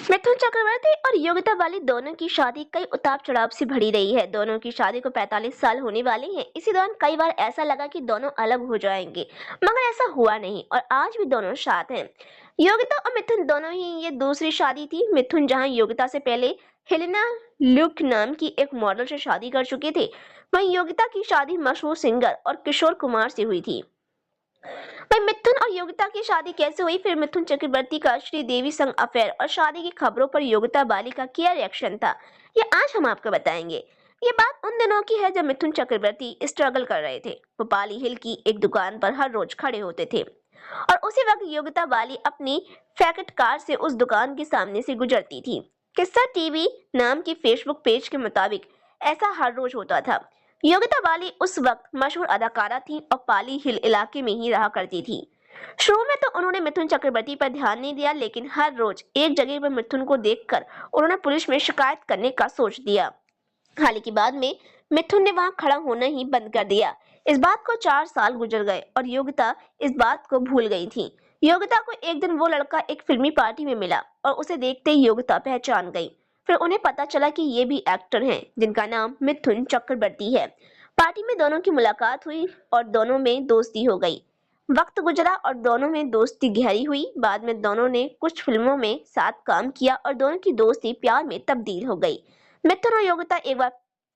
मिथुन चक्रवर्ती और योगिता बाली दोनों की शादी कई उतार चढ़ाव से भरी रही है। दोनों की शादी को 45 साल होने वाले हैं। इसी दौरान कई बार ऐसा लगा कि दोनों अलग हो जाएंगे, मगर ऐसा हुआ नहीं और आज भी दोनों साथ हैं। योगिता और मिथुन दोनों ही ये दूसरी शादी थी। मिथुन जहां योगिता से पहले हेलेना ल्यूक नाम की एक मॉडल से शादी कर चुके थे, वहीं योगिता की शादी मशहूर सिंगर और किशोर कुमार से हुई थी। भाई मिथुन और योगिता की शादी कैसे हुई, फिर मिथुन चक्रवर्ती का श्रीदेवी संग अफेयर और शादी की खबरों पर योगिता बाली का क्या रिएक्शन था, ये आज हम आपको बताएंगे। ये बात उन दिनों की है जब मिथुन चक्रवर्ती स्ट्रगल कर रहे थे। वो पाली हिल की एक दुकान पर हर रोज खड़े होते थे और उसी वक्त योगिता बाली अपनी फैकेट कार से उस दुकान के सामने से गुजरती थी। किस्सा टीवी नाम की फेसबुक पेज के मुताबिक ऐसा हर रोज होता था। योगिता बाली उस वक्त मशहूर अदाकारा थी और पाली हिल इलाके में ही रहा करती थी। शुरू में तो उन्होंने मिथुन चक्रवर्ती पर ध्यान नहीं दिया, लेकिन हर रोज एक जगह पर मिथुन को देखकर उन्होंने पुलिस में शिकायत करने का सोच दिया। हालांकि बाद में मिथुन ने वहां खड़ा होना ही बंद कर दिया। इस बात को 4 साल गुजर गए और योगिता इस बात को भूल गई थी। योगिता को एक दिन वो लड़का एक फिल्मी पार्टी में मिला और उसे देखते ही योगिता पहचान गई। फिर उन्हें पता चला कि ये भी एक्टर हैं जिनका नाम मिथुन चक्रवर्ती है। पार्टी में दोनों की मुलाकात हुई और दोनों में दोस्ती हो गई। वक्त गुजरा और दोनों में दोस्ती गहरी हुई। बाद में दोनों ने कुछ फिल्मों में साथ काम किया और दोनों की दोस्ती प्यार में तब्दील हो गई। मिथुन और योगिता एक बार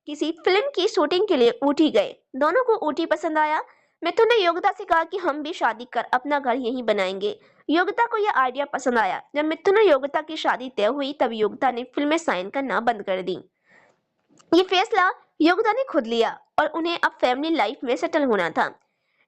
किसी फिल्म की शूटिंग के लिए ऊटी गए। दोनों को ऊटी पसंद आया। मिथुन ने योगिता से कहा कि हम भी शादी कर अपना घर यहीं बनाएंगे। योगिता को यह आइडिया पसंद आया। जब मिथुन और योगिता की शादी तय हुई तब योगिता ने फिल्में साइन करना बंद कर दी। ये फैसला योगिता ने खुद लिया और उन्हें अब फैमिली लाइफ में सेटल होना था।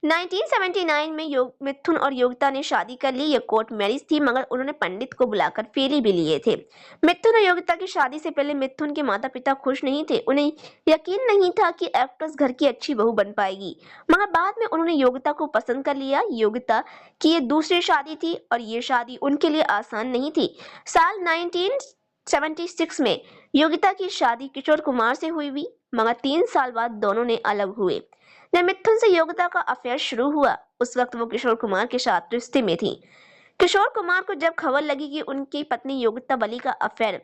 1979 में मिथुन और योगिता ने शादी कर ली। ये कोर्ट मैरिज थी, मगर उन्होंने पंडित को बुलाकर फेरे भी लिए थे। मिथुन और योगिता की शादी से पहले मिथुन के माता पिता खुश नहीं थे। उन्हें यकीन नहीं था कि एक्ट्रेस घर की अच्छी बहू बन पाएगी, मगर बाद में उन्होंने योगिता को पसंद कर लिया। योगिता की ये दूसरी शादी थी और ये शादी उनके लिए आसान नहीं थी। साल 1976 में योगिता की शादी किशोर कुमार से हुई, मगर 3 साल बाद दोनों ने अलग हुए। जब मिथुन से योगिता का अफेयर शुरू हुआ, उस वक्त वो किशोर कुमार के साथ रिश्ते में थी। किशोर कुमार को जब खबर लगी कि उनकी पत्नी योगिता बाली का अफेयर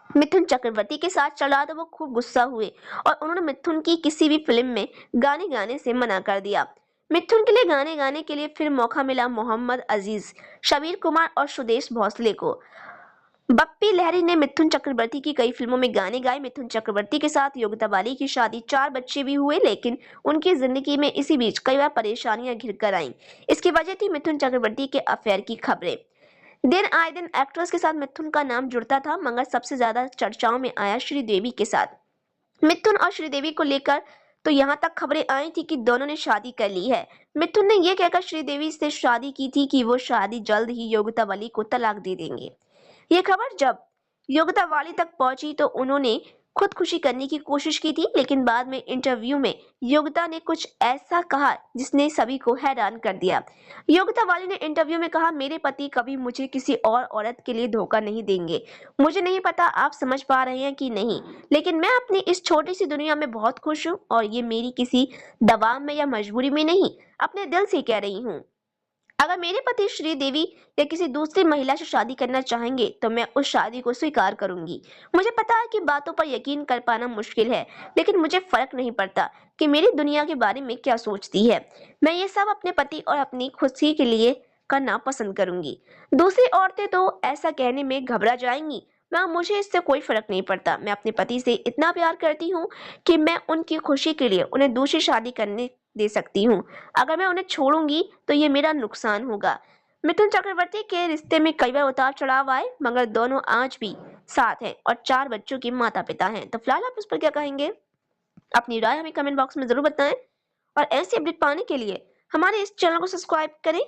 मिथुन चक्रवर्ती के साथ चल रहा, तो वो खूब गुस्सा हुए और उन्होंने मिथुन की किसी भी फिल्म में गाने गाने से मना कर दिया। मिथुन के लिए गाने गाने के लिए फिर मौका मिला मोहम्मद अजीज, शबीर कुमार और सुदेश भोसले को। बप्पी लहरी ने मिथुन चक्रवर्ती की कई फिल्मों में गाने गाए। मिथुन चक्रवर्ती के साथ योगिता बाली की शादी, 4 बच्चे भी हुए, लेकिन उनकी जिंदगी में इसी बीच कई बार परेशानियां घिर कर आईं। इसकी वजह थी मिथुन चक्रवर्ती के अफेयर की खबरें। दिन आए दिन एक्ट्रेस के साथ मिथुन का नाम जुड़ता था, मगर सबसे ज्यादा चर्चाओं में आया श्रीदेवी के साथ। मिथुन और श्रीदेवी को लेकर तो यहाँ तक खबरें आई थी कि दोनों ने शादी कर ली है। मिथुन ने यह कहकर श्रीदेवी से शादी की थी कि वो शादी जल्द ही योगिता बाली को तलाक दे देंगे। ये खबर जब योगिता बाली तक पहुंची तो उन्होंने खुदकुशी करने की कोशिश की थी, लेकिन बाद में इंटरव्यू में योगिता ने कुछ ऐसा कहा जिसने सभी को हैरान कर दिया। योगिता बाली ने इंटरव्यू में कहा, मेरे पति कभी मुझे किसी और औरत के लिए धोखा नहीं देंगे। मुझे नहीं पता आप समझ पा रहे हैं कि नहीं, लेकिन मैं अपनी इस छोटी सी दुनिया में बहुत खुश हूँ और ये मेरी किसी दबाव में या मजबूरी में नहीं, अपने दिल से कह रही हूँ। अगर मेरे पति श्रीदेवी या किसी दूसरी महिला से शादी करना चाहेंगे तो मैं उस शादी को स्वीकार करूंगी। मुझे पता है कि बातों पर यकीन कर पाना मुश्किल है, लेकिन मुझे फर्क नहीं पड़ता कि मेरी दुनिया के बारे में क्या सोचती है। मैं ये सब अपने पति और अपनी खुशी के लिए करना पसंद करूंगी। दूसरी औरतें तो ऐसा कहने में घबरा जाएंगी, मैं मुझे इससे कोई फर्क नहीं पड़ता। मैं अपने पति से इतना प्यार करती हूँ कि मैं उनकी खुशी के लिए उन्हें दूसरी शादी करने दे सकती हूँ। अगर मैं उन्हें छोड़ूंगी तो ये मेरा नुकसान होगा। मिथुन चक्रवर्ती के रिश्ते में कई बार उतार चढ़ाव आए, मगर दोनों आज भी साथ हैं और 4 बच्चों के माता पिता हैं। तो फिलहाल आप इस पर क्या कहेंगे? अपनी राय हमें कमेंट बॉक्स में जरूर बताएं और ऐसी अपडेट पाने के लिए हमारे इस चैनल को सब्सक्राइब करें।